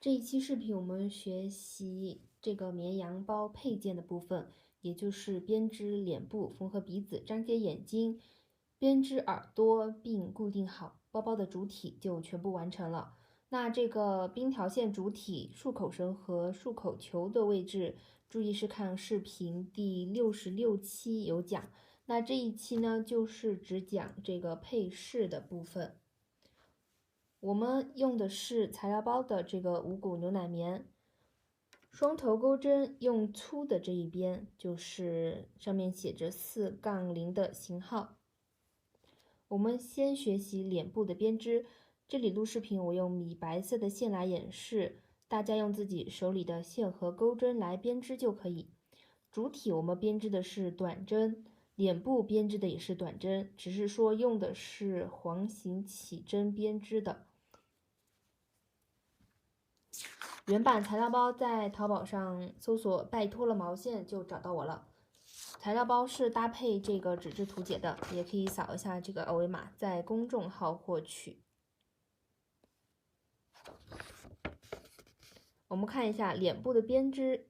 这一期视频我们学习这个绵羊包配件的部分，也就是编织脸部、缝合鼻子、粘接眼睛、编织耳朵，并固定好包包的主体就全部完成了。那这个冰条线主体、束口绳和束口球的位置，注意是看视频第66期有讲。那这一期呢，就是只讲这个配饰的部分。我们用的是材料包的这个无骨牛奶棉，双头钩针用粗的这一边，就是上面写着4-0的型号。我们先学习脸部的编织，这里录视频我用米白色的线来演示，大家用自己手里的线和钩针来编织就可以。主体我们编织的是短针，脸部编织的也是短针，只是说用的是黄形起针编织的。原版材料包在淘宝上搜索拜托了毛线就找到我了。材料包是搭配这个纸质图解的，也可以扫一下这个二维码，在公众号获取。我们看一下脸部的编织。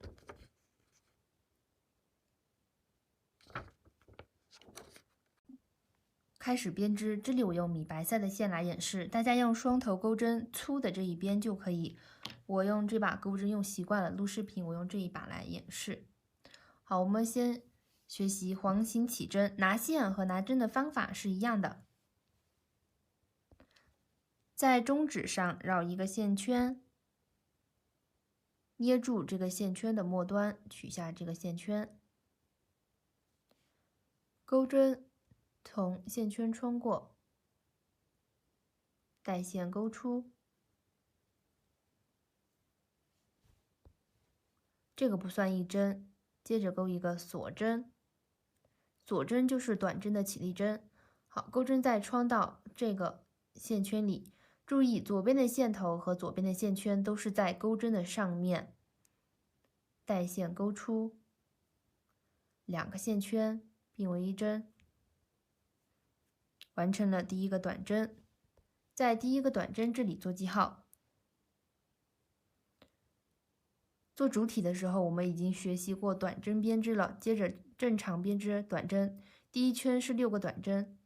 开始编织，这里我用米白色的线来演示，大家用双头钩针粗的这一边就可以。我用这把钩针用习惯了，录视频我用这一把来演示。好，我们先学习黄形起针，拿线和拿针的方法是一样的，在中指上绕一个线圈，捏住这个线圈的末端，取下这个线圈，钩针从线圈穿过，带线勾出，这个不算一针，接着钩一个锁针，锁针就是短针的起立针。好，钩针再穿到这个线圈里，注意左边的线头和左边的线圈都是在钩针的上面，带线勾出，两个线圈并为一针，完成了第一个短针。在第一个短针这里做记号。做主体的时候，我们已经学习过短针编织了，接着正常编织短针。第一圈是6个短针，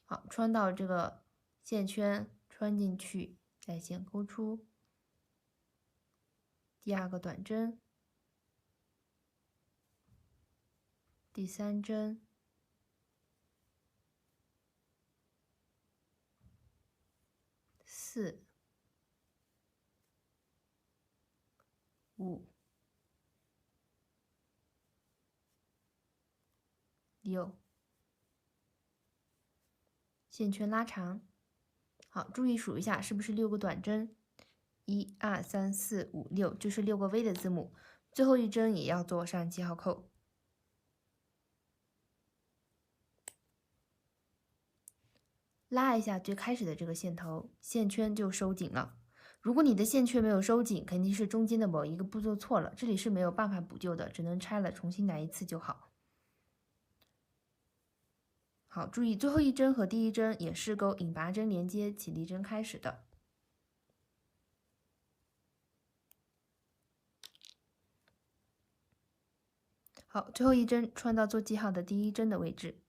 好，穿到这个线圈，穿进去，带线勾出。第二个短针，第3针，4、5、6，线圈拉长。好，注意数一下是不是6个短针？1、2、3、4、5、6，就是6个 V 的字母。最后一针也要做上记号扣。拉一下最开始的这个线头，线圈就收紧了。如果你的线圈没有收紧，肯定是中间的某一个步骤错了，这里是没有办法补救的，只能拆了重新来一次就好。好，注意最后一针和第一针也是钩引拔针连接起立针开始的。好，最后一针穿到做记号的第一针的位置，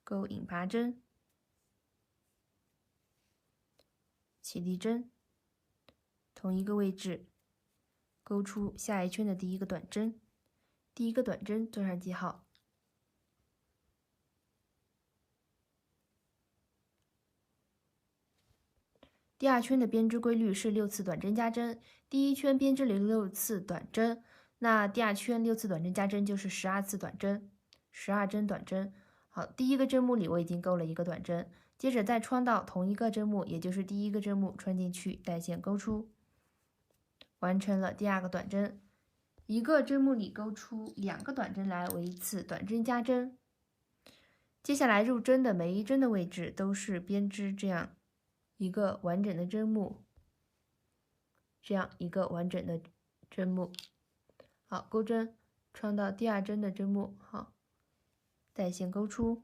钩引拔针，起立针，同一个位置，勾出下一圈的第一个短针，第一个短针做上记号。第二圈的编织规律是6次短针加针，第一圈编织了6次短针，那第二圈6次短针加针就是12次短针，12针短针。好，第一个针目里我已经钩了一个短针，接着再穿到同一个针目，也就是第一个针目穿进去，带线勾出，完成了第二个短针。一个针目里勾出2个短针来为一次短针加针。接下来入针的每一针的位置都是编织这样一个完整的针目，这样一个完整的针目。好，钩针穿到第二针的针目，好，带线勾出，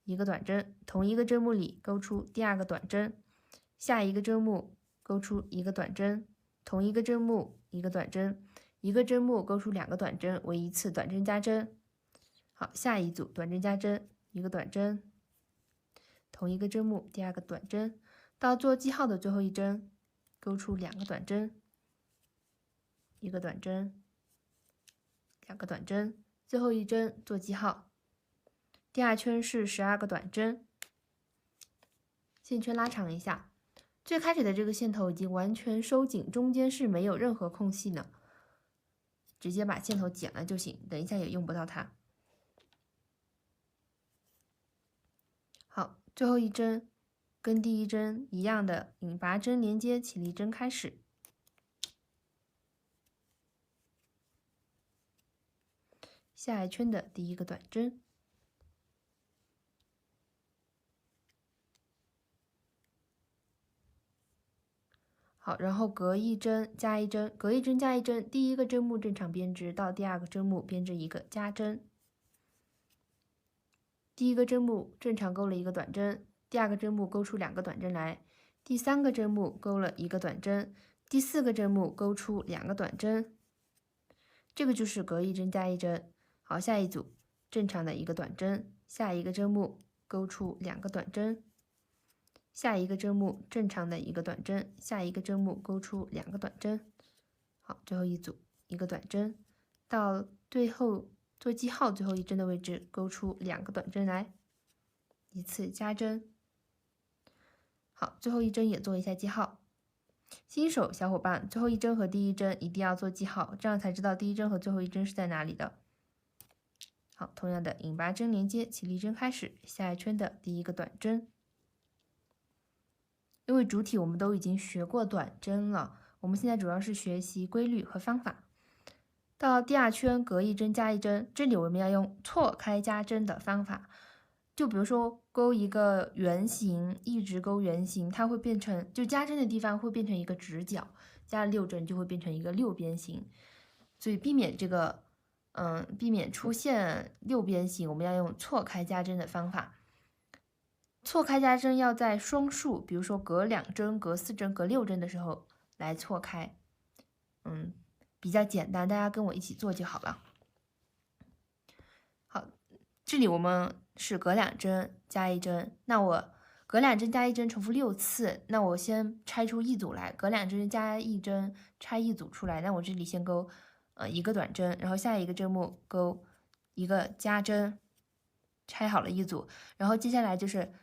一个短针，同一个针目里勾出第二个短针，下一个针目勾出一个短针，同一个针目一个短针，一个针目勾出2个短针为一次短针加针。好，下一组短针加针，一个短针，同一个针目第二个短针，到做记号的最后一针，勾出2个短针，一个短针，2个短针，最后一针做记号。第二圈是12个短针，线圈拉长一下，最开始的这个线头已经完全收紧，中间是没有任何空隙的，直接把线头剪了就行，等一下也用不到它。好，最后一针跟第一针一样的引拔针连接起立针开始，下一圈的第一个短针。好，然后隔一针加一针，隔一针加一针，第一个针目正常编织到第二个针目编织一个加针。第一个针目正常勾了一个短针，第二个针目勾出2个短针来，第三个针目勾了一个短针，第四个针目勾出2个短针，这个就是隔一针加一针。好，下一组正常的一个短针，下一个针目勾出2个短针，下一个针目正常的一个短针，下一个针目勾出2个短针。好，最后一组一个短针，到最后做记号最后一针的位置勾出2个短针来，一次加针。好，最后一针也做一下记号。新手小伙伴，最后一针和第一针一定要做记号，这样才知道第一针和最后一针是在哪里的。好，同样的引拔针连接起立针开始，下一圈的第一个短针。因为主体我们都已经学过短针了，我们现在主要是学习规律和方法。到第二圈隔一针加一针，这里我们要用错开加针的方法。就比如说勾一个圆形，一直勾圆形，它会变成就加针的地方会变成一个直角，加了6针就会变成一个6边形。所以避免这个避免出现6边形，我们要用错开加针的方法。错开加针要在双数，比如说隔2针、隔4针、隔6针的时候来错开。比较简单，大家跟我一起做就好了。好，这里我们是隔2针加一针，那我隔2针加一针重复6次，那我先拆出一组来，隔2针加一针拆一组出来，那我这里先勾一个短针，然后下一个针目勾一个加针，拆好了一组，然后接下来就是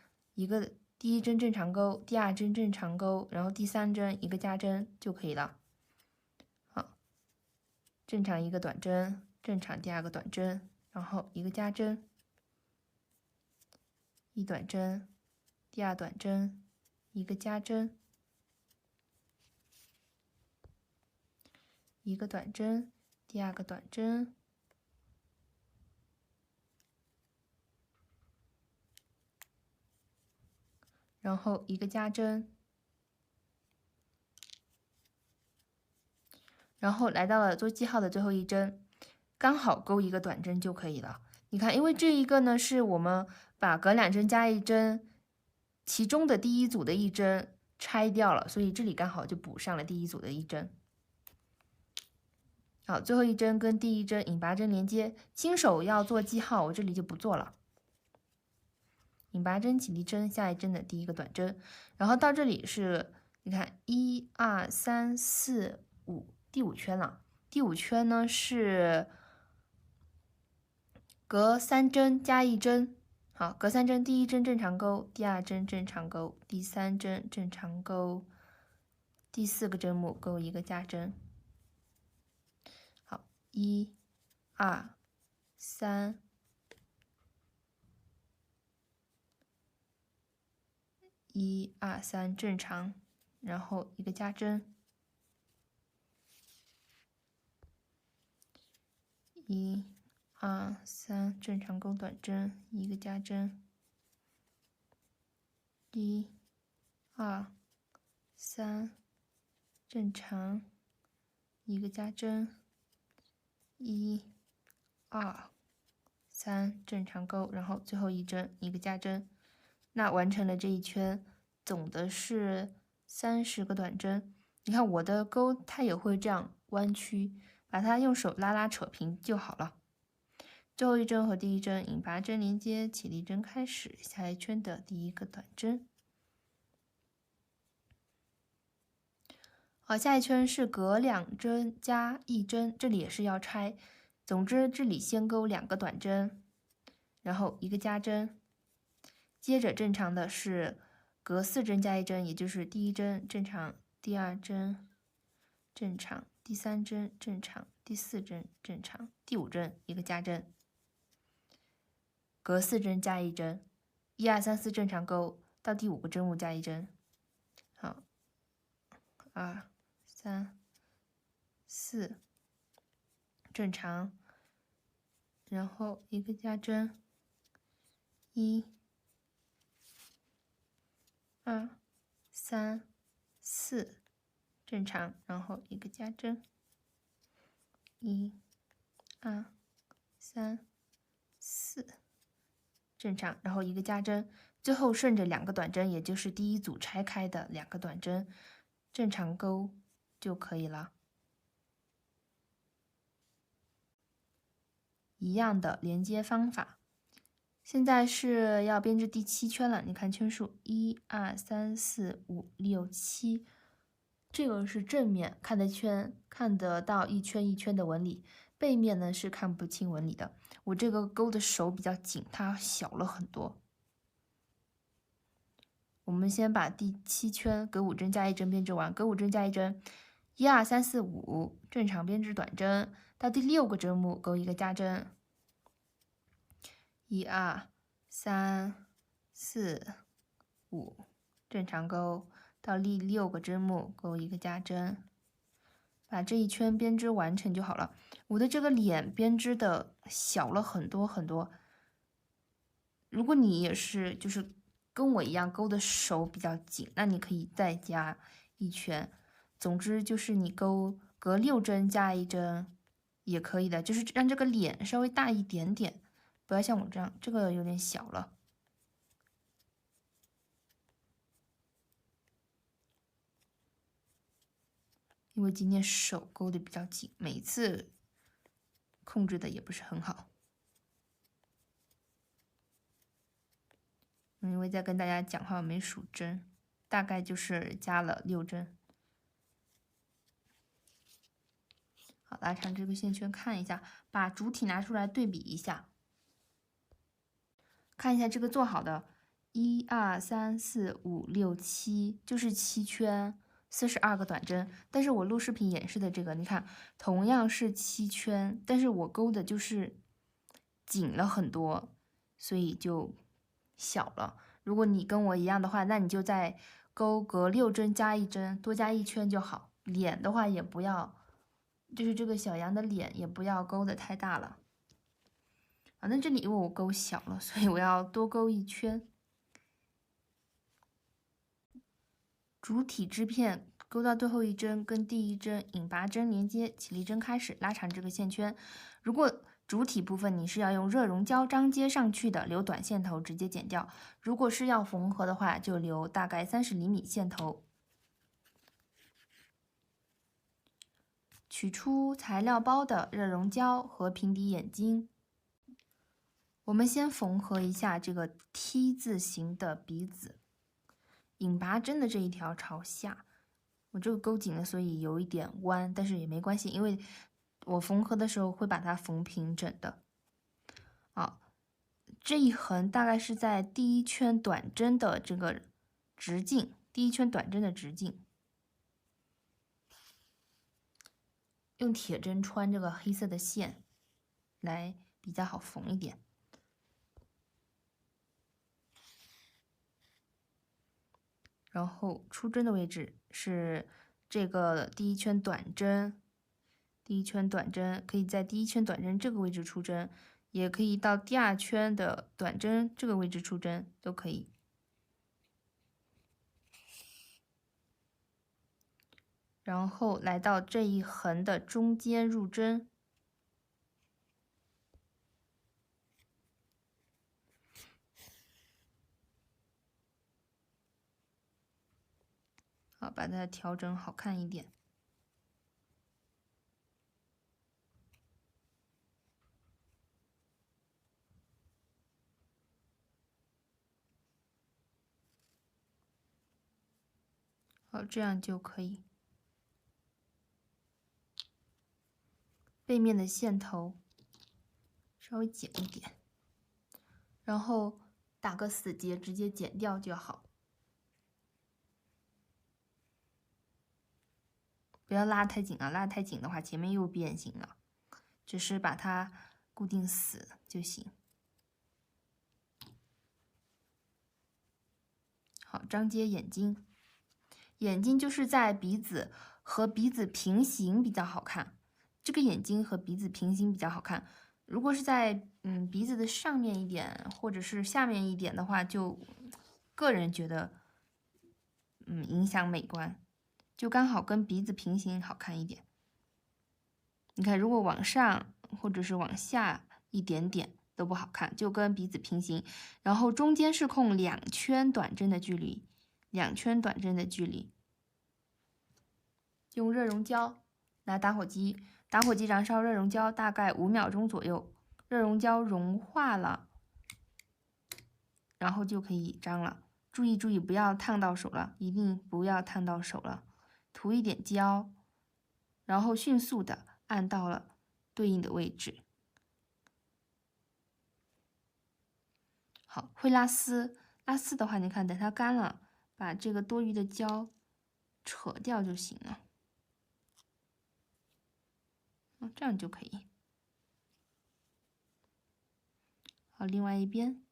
第一针正常勾，第二针正常勾，然后第三针一个加针就可以了。好，正常一个短针，正常第二个短针，然后一个加针，一短针，第二短针，一个加针，一个短针，第二个短针，然后一个加针，然后来到了做记号的最后一针，刚好勾一个短针就可以了。你看，因为这一个呢是我们把隔2针加一针其中的第一组的一针拆掉了，所以这里刚好就补上了第一组的一针。好，最后一针跟第一针引拔针连接，新手要做记号，我这里就不做了。引拔针起立针，下一针的第一个短针，然后到这里是，你看1、2、3、4、5，第5圈了。第5圈呢是隔3针加一针。好，隔3针，第一针正常勾，第二针正常勾，第三针正常勾，第4个针目勾一个加针。好，1、2、3。1、2、3正常，然后一个加针，1、2、3正常勾短针，一个加针，1、2、3正常，一个加针，1、2、3正常钩，然后最后一针一个加针，那完成了这一圈，总的是30个短针。你看我的钩它也会这样弯曲，把它用手拉拉扯平就好了。最后一针和第一针引拔针连接，起立针开始，下一圈的第一个短针。好，下一圈是隔2针加1针，这里也是要拆。总之，这里先钩2个短针，然后一个加针，接着正常的是隔4针加1针，也就是第一针正常，第2针正常，第3针正常，第4针正常，第5针一个加针，隔4针加1针，1、2、3、4正常钩，到第5个针目加1针。好，2、3、4正常，然后一个加针，1、2、3、4正常，然后一个加针，1、2、3、4正常，然后一个加针，最后顺着2个短针，也就是第一组拆开的2个短针，正常钩就可以了。一样的连接方法。现在是要编织第7圈了，你看圈数1、2、3、4、5、6、7，这个是正面看的圈，看得到一圈一圈的纹理，背面呢是看不清纹理的。我这个钩的手比较紧，它小了很多。我们先把第7圈隔5针加1针编织完，隔5针加1针，1、2、3、4、5正常编织短针，到第6个针目钩一个加针。1、2、3、4、5正常钩，到第6个针目钩一个加针，把这一圈编织完成就好了。我的这个脸编织的小了很多很多，如果你也是就是跟我一样钩的手比较紧，那你可以再加1圈。总之就是你钩隔6针加1针也可以的，就是让这个脸稍微大一点点。不要像我这样，这个有点小了。因为今天手勾的比较紧，每次控制的也不是很好。因为在跟大家讲话，我没数针，大概就是加了6针。好，拉长这个线圈看一下，把主体拿出来对比一下。看一下这个做好的，1、2、3、4、5、6、7，就是7圈，42个短针。但是我录视频演示的这个，你看，同样是7圈，但是我钩的就是紧了很多，所以就小了。如果你跟我一样的话，那你就在钩隔6针加1针，多加1圈就好。脸的话也不要，就是这个小羊的脸也不要钩的太大了。反正这里因为我钩小了，所以我要多钩1圈。主体织片钩到最后一针，跟第一针引拔针连接，起立针开始，拉长这个线圈。如果主体部分你是要用热熔胶章接上去的，留短线头直接剪掉；如果是要缝合的话，就留大概30厘米线头。取出材料包的热熔胶和平底眼睛。我们先缝合一下这个 T 字形的鼻子，引拔针的这一条朝下。我这个钩紧了，所以有一点弯，但是也没关系，因为我缝合的时候会把它缝平整的。好，这一横大概是在第1圈短针的这个直径，第1圈短针的直径。用铁针穿这个黑色的线，来比较好缝一点。然后出针的位置是这个第1圈短针，第1圈短针可以在第1圈短针这个位置出针，也可以到第2圈的短针这个位置出针，都可以。然后来到这一横的中间入针，好，把它调整好看一点。好，这样就可以。背面的线头稍微剪一点，然后打个死结，直接剪掉就好。不要拉太紧啊，拉太紧的话，前面又变形了。只是把它固定死就行。好，张接眼睛，眼睛就是在鼻子和鼻子平行比较好看。这个眼睛和鼻子平行比较好看。如果是在鼻子的上面一点或者是下面一点的话，就个人觉得影响美观，就刚好跟鼻子平行好看一点。你看，如果往上或者是往下一点点都不好看，就跟鼻子平行。然后中间是空2圈短针的距离，2圈短针的距离。用热熔胶，拿打火机燃烧热熔胶，大概5秒钟左右，热熔胶融化了，然后就可以张了。注意不要烫到手了，一定不要烫到手了。涂一点胶，然后迅速的按到了对应的位置。好，会拉丝，拉丝的话，你看等它干了，把这个多余的胶扯掉就行了。这样就可以。好，另外一边。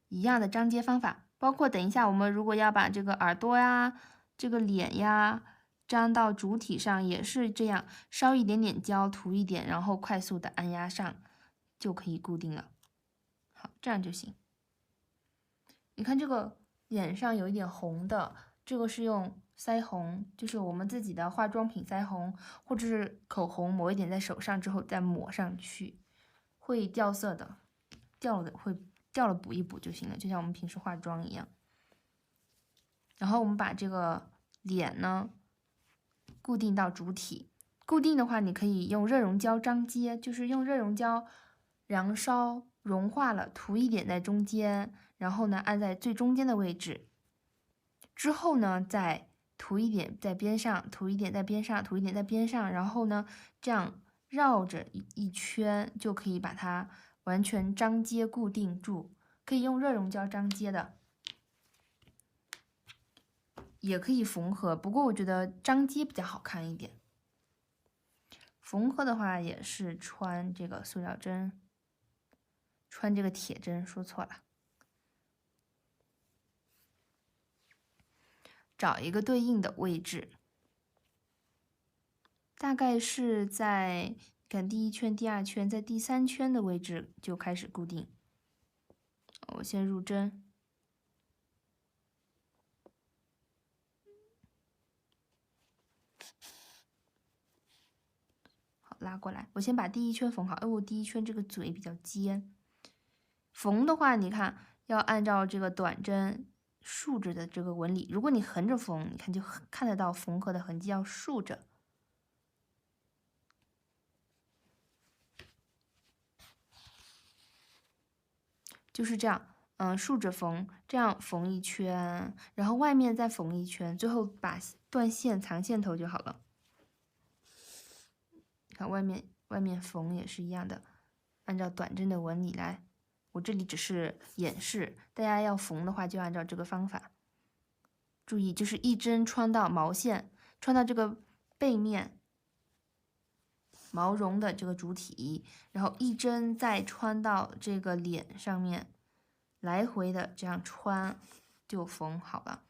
一样的张接方法，包括等一下我们如果要把这个耳朵呀、这个脸呀粘到主体上，也是这样，烧一点点胶，涂一点，然后快速的按压上，就可以固定了。好，这样就行。你看这个脸上有一点红的，这个是用腮红，就是我们自己的化妆品腮红，或者是口红，抹一点在手上之后再抹上去，会掉色的，掉了补一补就行了，就像我们平时化妆一样。然后我们把这个脸呢固定到主体，固定的话你可以用热熔胶张接，就是用热熔胶燃烧融化了，涂一点在中间，然后呢按在最中间的位置，之后呢再涂一点在边上，涂一点在边上，涂一点在边上，然后呢这样绕着一圈就可以把它完全张接固定住。可以用热熔胶张接的，也可以缝合，不过我觉得张接比较好看一点。缝合的话也是穿这个塑料针，穿这个铁针，说错了。找一个对应的位置，大概是在看第1圈、第2圈，在第3圈的位置就开始固定。我先入针。好，拉过来。我先把第1圈缝好。我第1圈这个嘴比较尖。缝的话，你看要按照这个短针竖着的这个纹理。如果你横着缝，你看就看得到缝合的痕迹，要竖着。就是这样，竖着缝，这样缝一圈，然后外面再缝一圈，最后把断线藏线头就好了。看外面缝也是一样的，按照短针的纹理来。我这里只是演示，大家要缝的话就按照这个方法。注意，就是一针穿到毛线，穿到这个背面毛绒的这个主体，然后一针再穿到这个脸上面，来回的这样穿就缝好了。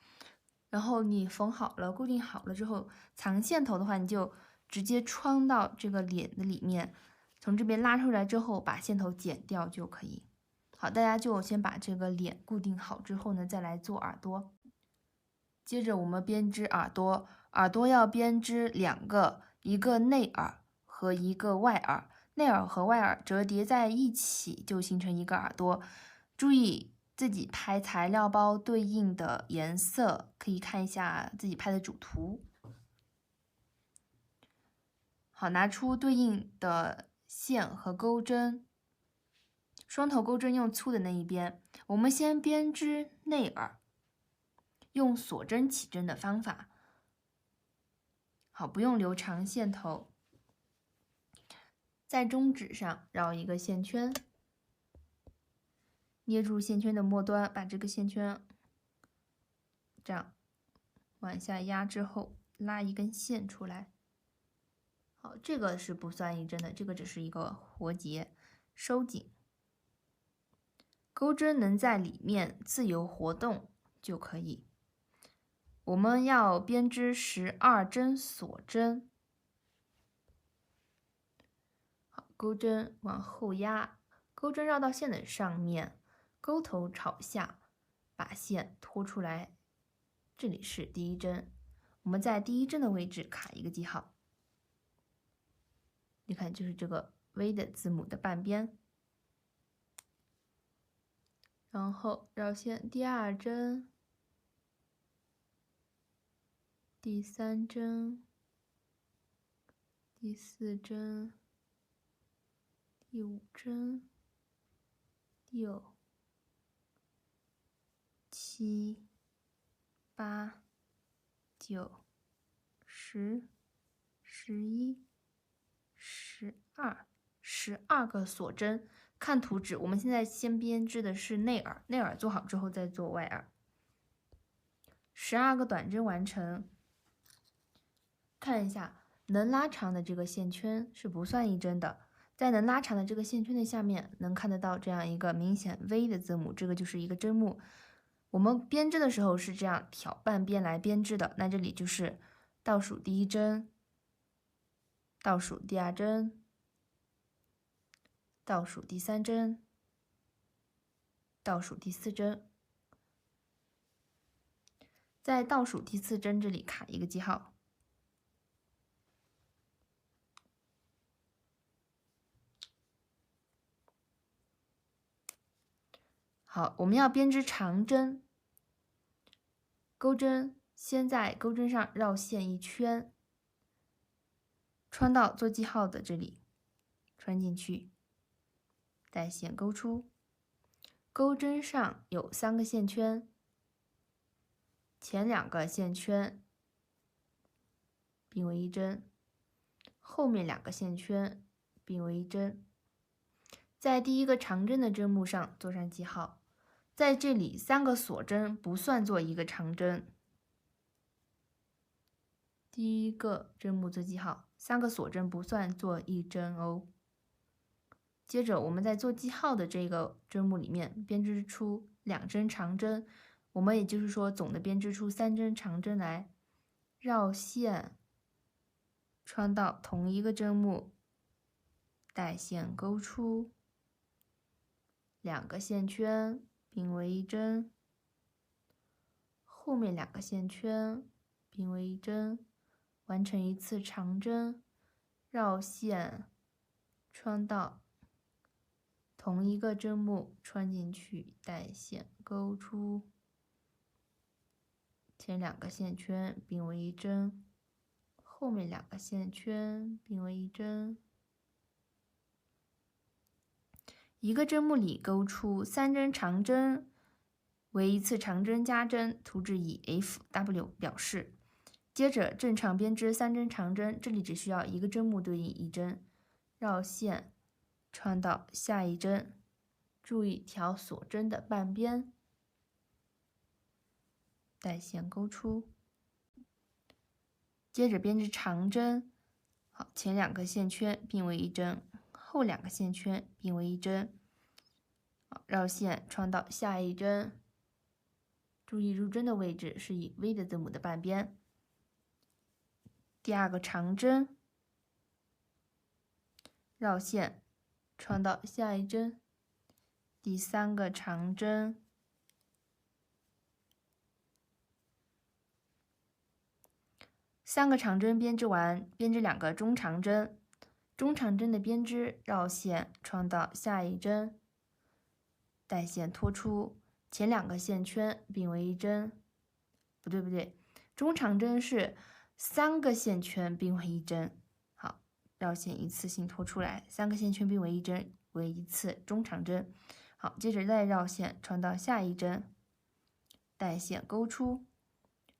然后你缝好了，固定好了之后，藏线头的话，你就直接穿到这个脸的里面，从这边拉出来之后，把线头剪掉就可以。好，大家就先把这个脸固定好之后呢，再来做耳朵。接着我们编织耳朵，耳朵要编织2个，一个内耳和一个外耳。内耳和外耳折叠在一起就形成一个耳朵。注意自己拍材料包对应的颜色，可以看一下自己拍的主图。好，拿出对应的线和钩针，双头钩针用粗的那一边。我们先编织内耳，用锁针起针的方法。好，不用留长线头，在中指上绕一个线圈，捏住线圈的末端，把这个线圈这样往下压之后，拉一根线出来。好，这个是不算一针的，这个只是一个活结，收紧。钩针能在里面自由活动就可以。我们要编织12针锁针。好，钩针往后压，钩针绕到线的上面，钩头朝下，把线拖出来。这里是第一针，我们在第一针的位置卡一个记号。你看，就是这个 V 的字母的半边。然后绕线第2针、第3针、第4针、第5针、6、7、8、9、10、11、12个锁针。看图纸，我们现在先编织的是内耳，内耳做好之后再做外耳。12个短针完成。看一下，能拉长的这个线圈是不算一针的。在能拉长的这个线圈的下面，能看得到这样一个明显 V 的字母，这个就是一个针目。我们编织的时候是这样挑半边来编织的，那这里就是倒数第1针，倒数第2针，倒数第3针，倒数第4针，在倒数第4针这里卡一个记号。好，我们要编织长针，钩针先在钩针上绕线一圈，穿到做记号的这里，穿进去，带线勾出。钩针上有3个线圈，前2个线圈并为一针，后面2个线圈并为一针。在第一个长针的针目上做上记号。在这里3个锁针不算做一个长针，第一个针目做记号，3个锁针不算做一针哦。接着我们在做记号的这个针目里面编织出2针长针，我们也就是说总的编织出3针长针来，绕线穿到同一个针目，带线勾出2个线圈并为一针，后面2个线圈并为一针，完成一次长针，绕线穿到同一个针目，穿进去，带线勾出，前2个线圈并为一针，后面2个线圈并为一针。一个针目里勾出3针长针，为一次长针加针，图纸以 FW 表示。接着正常编织3针长针，这里只需要一个针目对应一针，绕线穿到下一针，注意调锁针的半边，带线勾出。接着编织长针，好，前2个线圈并为一针，后2个线圈并为一针，绕线穿到下一针，注意入针的位置是以 V 的字母的半边。第2个长针，绕线穿到下一针，第3个长针，3个长针编织完，编织2个中长针，中长针的编织绕线穿到下一针，带线拖出，前2个线圈并为一针。不对，中长针是3个线圈并为一针。好，绕线一次性拖出来，3个线圈并为一针为一次中长针。好，接着再绕线穿到下一针，带线勾出，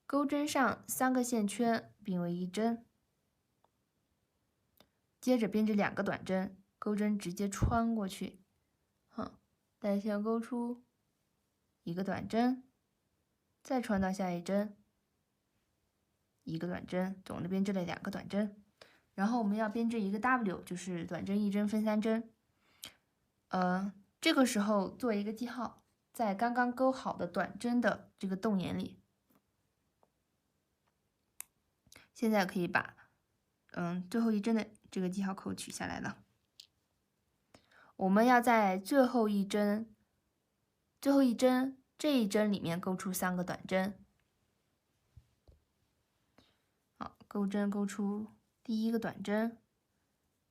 钩针上3个线圈并为一针。接着编织2个短针，钩针直接穿过去，带线勾出1个短针，再穿到下一针，1个短针，总的编织了2个短针。然后我们要编织一个 W， 就是短针1针分3针。这个时候做一个记号，在刚刚钩好的短针的这个洞眼里。现在可以把最后一针的这个记号扣取下来了。我们要在最后一针这一针里面钩出3个短针。好，钩针钩出第1个短针，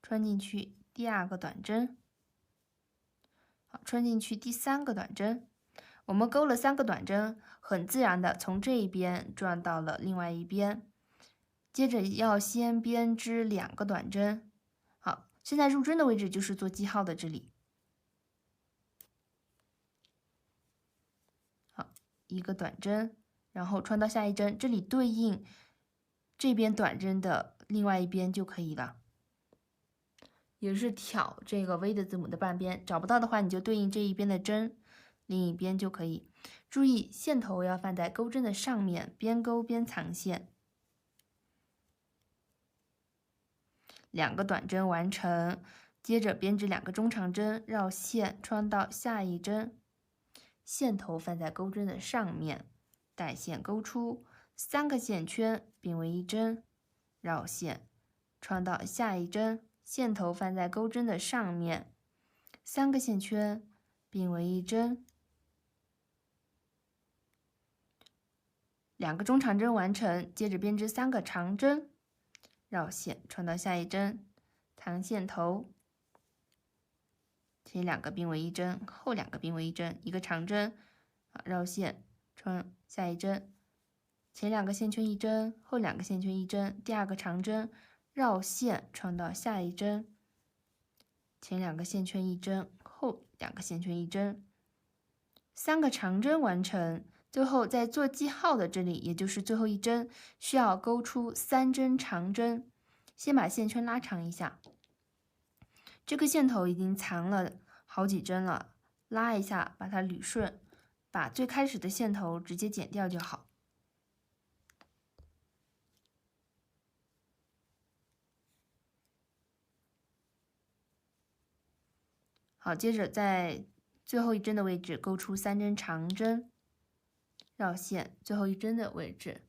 穿进去第2个短针，好，穿进去第3个短针。我们钩了3个短针，很自然的从这一边转到了另外一边。接着要先编织2个短针。好，现在入针的位置就是做记号的这里。好，1个短针，然后穿到下一针，这里对应这边短针的另外一边就可以了。也是挑这个 V 的字母的半边，找不到的话你就对应这一边的针，另一边就可以。注意线头要放在钩针的上面，边钩边藏线。2个短针完成，接着编织2个中长针，绕线穿到下一针，线头放在钩针的上面，带线勾出3个线圈并为一针，绕线穿到下一针，线头放在钩针的上面，3个线圈并为一针，2个中长针完成，接着编织3个长针，绕线穿到下一针，藏线头，前2个并为一针，后2个并为一针，1个长针，绕线穿下一针，前2个线圈一针，后2个线圈一针，第2个长针，绕线穿到下一针，前2个线圈一针，后2个线圈一针，3个长针完成。最后在做记号的这里，也就是最后一针，需要钩出3针长针。先把线圈拉长一下，这个线头已经藏了好几针了，拉一下把它捋顺，把最开始的线头直接剪掉就好。好，接着在最后一针的位置钩出3针长针，绕线最后一针的位置，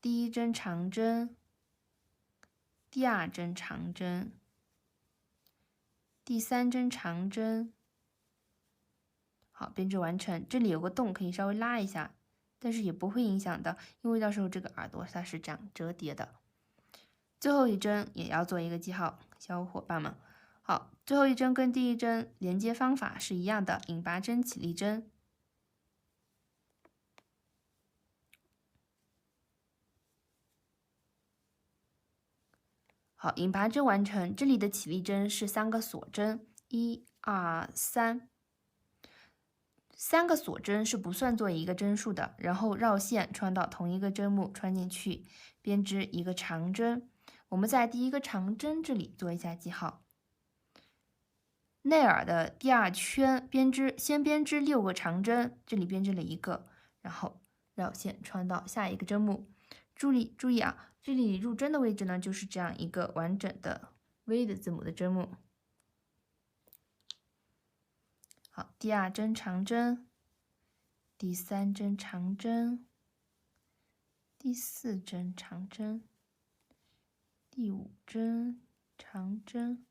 第1针长针，第2针长针，第3针长针。好，编织完成。这里有个洞，可以稍微拉一下，但是也不会影响的，因为到时候这个耳朵它是这样折叠的。最后一针也要做一个记号，小伙伴们。好，最后一针跟第1针连接方法是一样的，引拔针、起立针。好，引拔针完成，这里的起立针是3个锁针，1、2、3。3个锁针是不算作一个针数的，然后绕线穿到同一个针目，穿进去，编织1个长针。我们在第1个长针这里做一下记号。内耳的第2圈先编织6个长针，这里编织了1个，然后绕线穿到下一个针目。注意啊，这里入针的位置呢，就是这样一个完整的 V 的字母的针目。好，第2针长针，第3针长针，第4针长针，第5针长针，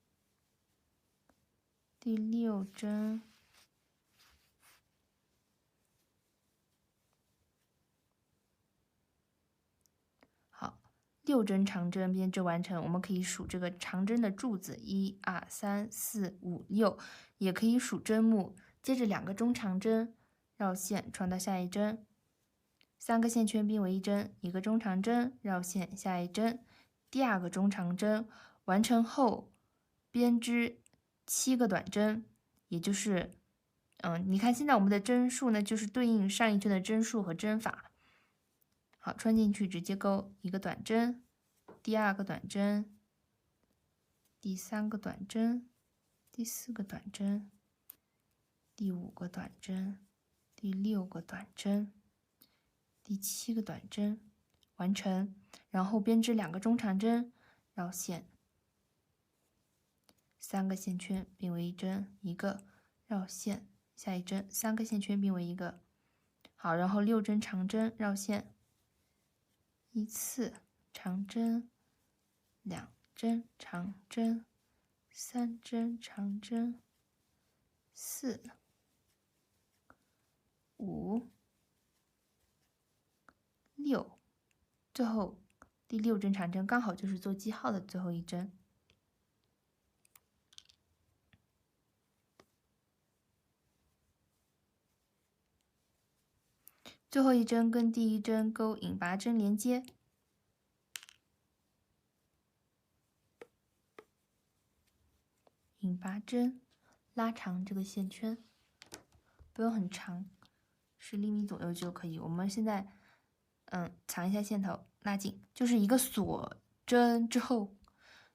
第6针，好， 6针长针编织完成。我们可以数这个长针的柱子，1、2、3、4、5、6，也可以数针目。接着2个中长针绕线穿到下一针，3个线圈并为一针，1个中长针绕线下一针，第2个中长针完成后，编织7个短针，也就是你看现在我们的针数呢，就是对应上一针的针数和针法。好，穿进去直接钩1个短针，第2个短针，第3个短针，第4个短针，第5个短针，第6个短针，第7个短针，完成。然后编织2个中长针，绕线，3个线圈并为一针，1个绕线下一针，3个线圈并为一个。好，然后6针长针绕线。1次长针，2针长针，3针长针，4、5、6，最后第6针长针刚好就是做记号的最后一针。最后一针跟第一针钩引拔针连接，引拔针拉长这个线圈，不用很长，10厘米左右就可以。我们现在藏一下线头，拉紧，就是一个锁针之后，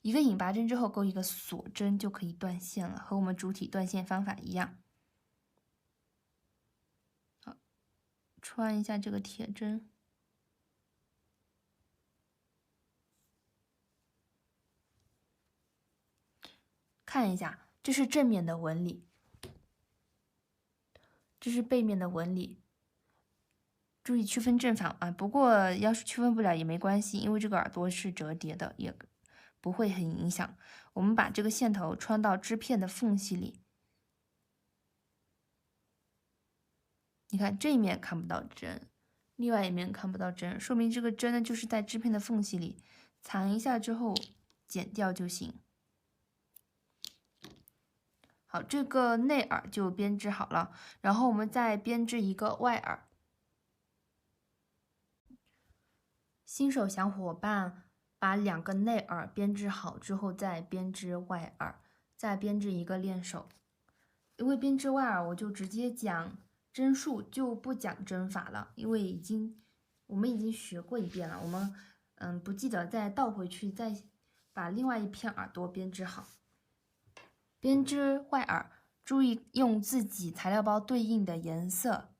一个引拔针之后钩一个锁针就可以断线了，和我们主体断线方法一样。好，穿一下这个铁针。看一下，这是正面的纹理，这是背面的纹理，注意区分正反啊。不过要是区分不了也没关系，因为这个耳朵是折叠的，也不会很影响。我们把这个线头穿到织片的缝隙里，你看这一面看不到针，另外一面看不到针，说明这个针呢就是在织片的缝隙里，藏一下之后剪掉就行。好，这个内耳就编织好了，然后我们再编织一个外耳。新手小伙伴把2个内耳编织好之后，再编织外耳，再编织一个链手。因为编织外耳，我就直接讲针数，就不讲针法了，因为我们已经学过一遍了。我们不记得再倒回去，再把另外一片耳朵编织好。编织外耳，注意用自己材料包对应的颜色。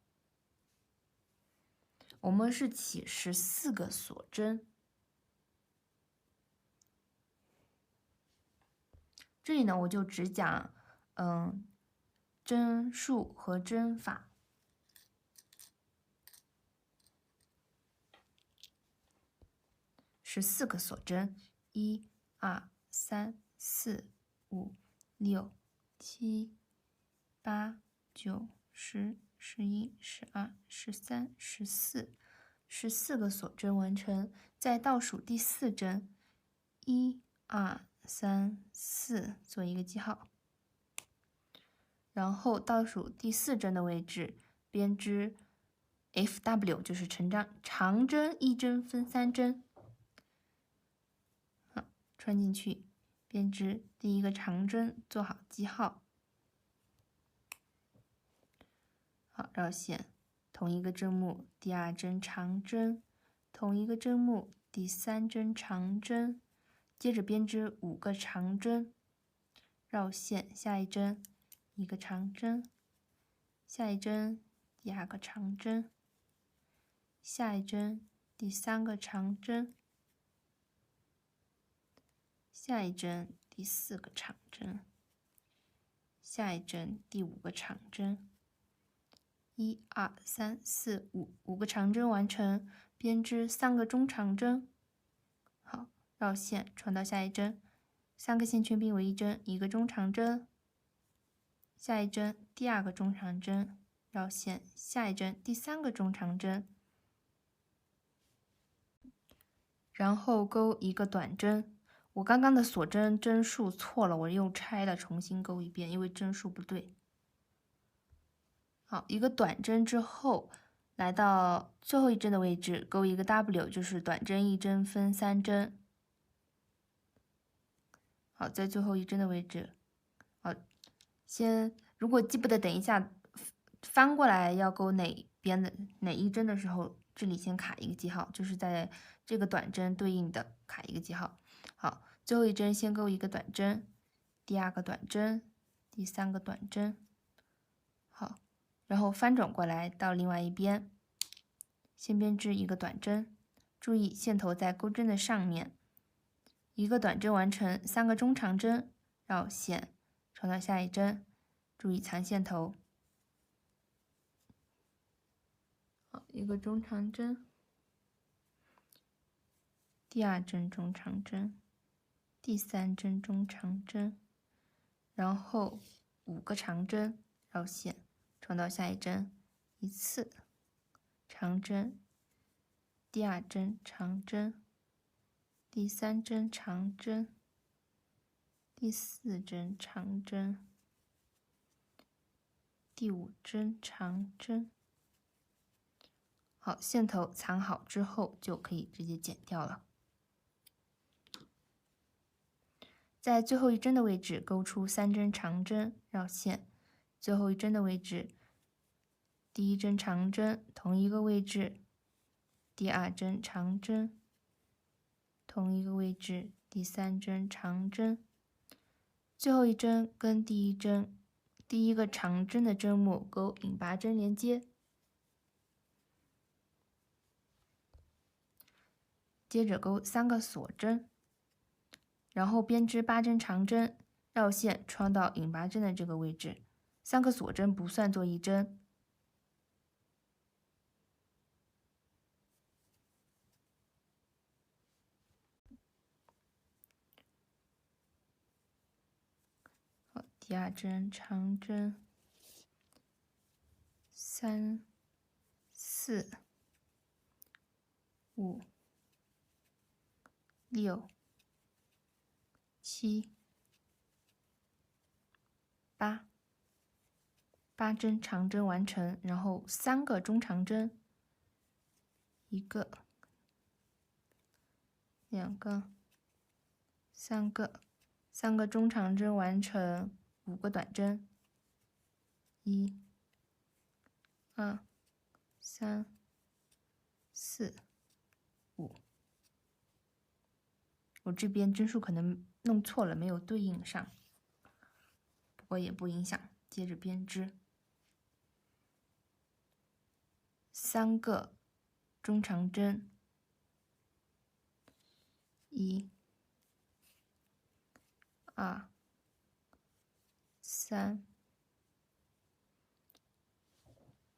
我们是起14个锁针，这里呢我就只讲针数和针法。14个锁针，1、2、3、4、5、6、7、8、9、10、11、12、13、14个锁针完成，再倒数第4针，1、2、3、4，做一个记号，然后倒数第4针的位置编织 FW， 就是长针1针分3针，好，穿进去，编织第1个长针，做好记号，好，绕线，同一个针目第2针长针，同一个针目第3针长针，接着编织5个长针，绕线，下一针1个长针，下一针第2个长针，下一针第3个长针，下一针第4个长针，下一针第5个长针，1、2、3、4、5个长针完成，编织3个中长针，好，绕线穿到下一针，3个线圈并为一针，1个中长针，下一针第2个中长针，绕线，下一针第3个中长针，然后钩一个短针。我刚刚的锁针针数错了，我又拆了，重新钩一遍，因为针数不对。好，一个短针之后，来到最后一针的位置，钩一个 W， 就是短针一针分3针。好，在最后一针的位置，好，如果记不得，等一下翻过来要钩哪边的哪一针的时候，这里先卡一个记号，就是在这个短针对应的卡一个记号。好，最后一针先钩一个短针，第2个短针，第3个短针。好，然后翻转过来到另外一边，先编织一个短针，注意线头在钩针的上面。一个短针完成，3个中长针，绕线，穿到下一针，注意藏线头。好，一个中长针，第2针中长针，第3针中长针，然后5个长针，绕线，穿到下一针，一次长针，第2针长针，第3针长针，第4针长针，第5针长针。好，线头藏好之后就可以直接剪掉了。在最后一针的位置钩出3针长针，绕线。最后一针的位置，第1针长针，同一个位置，第2针长针，同一个位置，第3针长针。最后一针跟第一个长针的针目钩引拔针连接。接着钩3个锁针，然后编织8针长针，绕线穿到引拔针的这个位置。3个锁针不算作一针。好，第2针长针，3、4、5、6、7、8针长针完成，然后3个中长针，1个、2个、3个，3个中长针完成，5个短针，1、2、3、4、5。我这边针数可能弄错了，没有对应上，不过也不影响。接着编织3个中长针，1、2、3，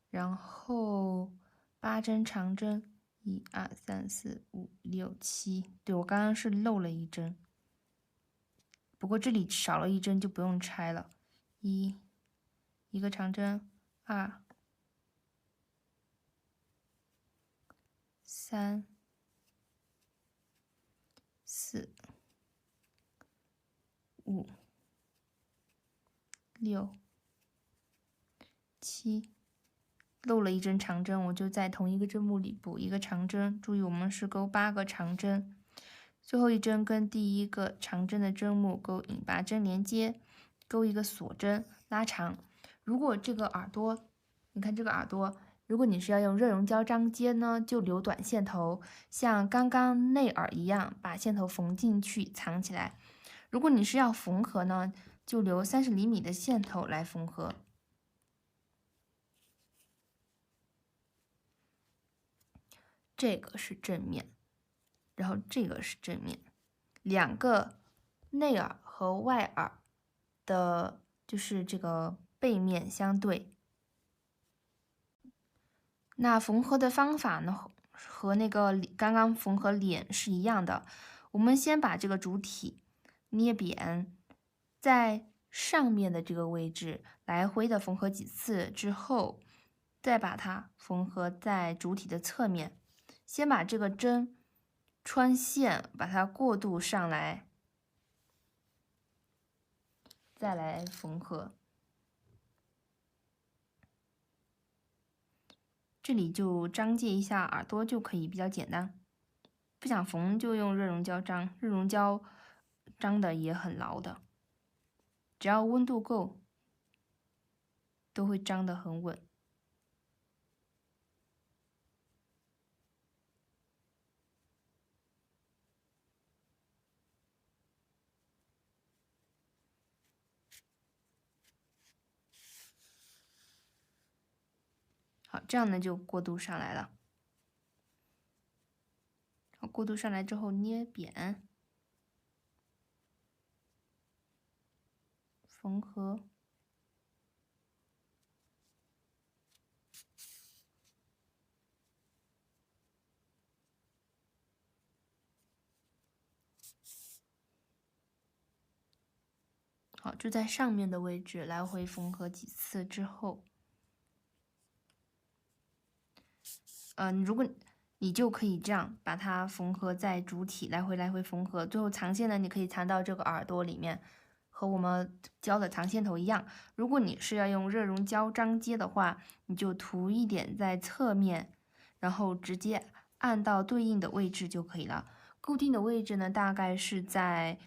然后8针长针，1、2、3、4、5、6、7。对，我刚刚是漏了一针，不过这里少了一针就不用拆了。一个长针，2、3、4、5、6、7，漏了一针长针，我就在同一个针目里补一个长针。注意，我们是钩8个长针，最后一针跟第一个长针的针目钩引拔针连接，钩一个锁针，拉长。如果这个耳朵，你看这个耳朵，如果你是要用热熔胶张接呢，就留短线头，像刚刚内耳一样，把线头缝进去藏起来。如果你是要缝合呢，就留30厘米的线头来缝合。这个是正面，然后这个是正面，2个内耳和外耳的，就是这个背面相对。那缝合的方法呢，和那个刚刚缝合脸是一样的。我们先把这个主体捏扁，在上面的这个位置来回的缝合几次之后，再把它缝合在主体的侧面。先把这个针穿线把它过渡上来，再来缝合。这里就章界一下耳朵就可以，比较简单。不想缝就用热熔胶章，热熔胶章的也很牢的，只要温度够，都会章得很稳。好，这样呢就过渡上来了。好，过渡上来之后捏扁，缝合。好，就在上面的位置来回缝合几次之后，如果你就可以这样把它缝合在主体，来回缝合，最后藏线呢，你可以藏到这个耳朵里面，和我们教的藏线头一样。如果你是要用热熔胶章接的话，你就涂一点在侧面，然后直接按到对应的位置就可以了。固定的位置呢，大概是在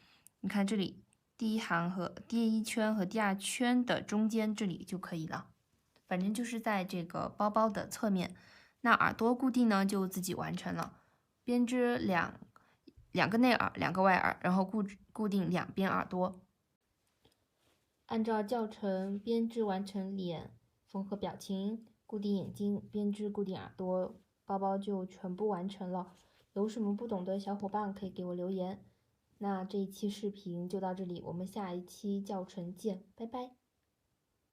你看这里第一行和第一圈和第二圈的中间这里就可以了。反正就是在这个包包的侧面。那耳朵固定呢，就自己完成了，编织两个内耳，两个外耳，然后固定两边耳朵。按照教程编织完成脸，缝合表情，固定眼睛，编织固定耳朵，包包就全部完成了。有什么不懂的小伙伴可以给我留言。那这一期视频就到这里，我们下一期教程见，拜拜。